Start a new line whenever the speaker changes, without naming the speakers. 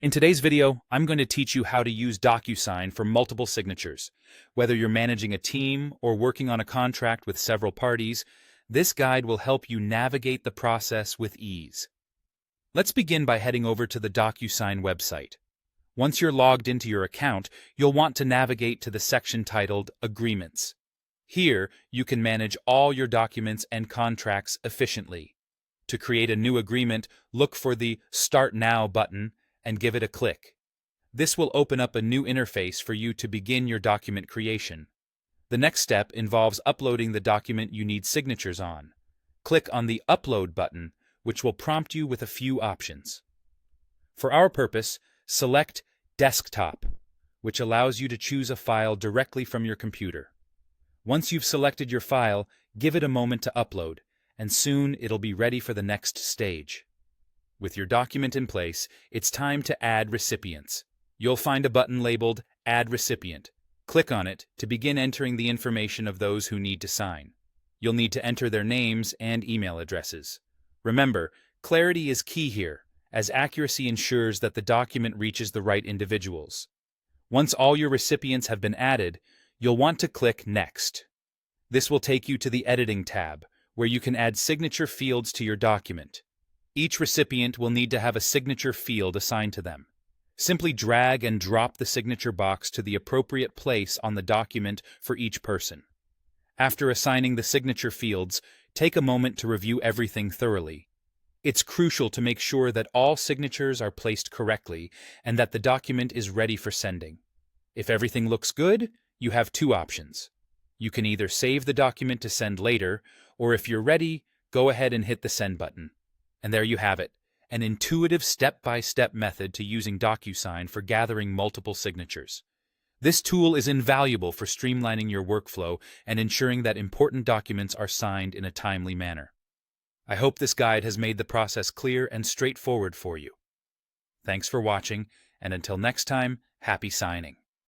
In today's video, I'm going to teach you how to use Docusign for multiple signatures. Whether you're managing a team or working on a contract with several parties, this guide will help you navigate the process with ease. Let's begin by heading over to the Docusign website. Once you're logged into your account, you'll want to navigate to the section titled Agreements. Here, you can manage all your documents and contracts efficiently. To create a new agreement, look for the Start Now button and give it a click. This will open up a new interface for you to begin your document creation. The next step involves uploading the document you need signatures on. Click on the Upload button, which will prompt you with a few options. For our purpose, select Desktop, which allows you to choose a file directly from your computer. Once you've selected your file, give it a moment to upload, and soon it'll be ready for the next stage. With your document in place, it's time to add recipients. You'll find a button labeled Add Recipient. Click on it to begin entering the information of those who need to sign. You'll need to enter their names and email addresses. Remember, clarity is key here, as accuracy ensures that the document reaches the right individuals. Once all your recipients have been added, you'll want to click Next. This will take you to the Editing tab, where you can add signature fields to your document. Each recipient will need to have a signature field assigned to them. Simply drag and drop the signature box to the appropriate place on the document for each person. After assigning the signature fields, take a moment to review everything thoroughly. It's crucial to make sure that all signatures are placed correctly and that the document is ready for sending. If everything looks good, you have two options. You can either save the document to send later, or if you're ready, go ahead and hit the Send button. And there you have it, an intuitive step-by-step method to using Docusign for gathering multiple signatures. This tool is invaluable for streamlining your workflow and ensuring that important documents are signed in a timely manner. I hope this guide has made the process clear and straightforward for you. Thanks for watching, and until next time, happy signing.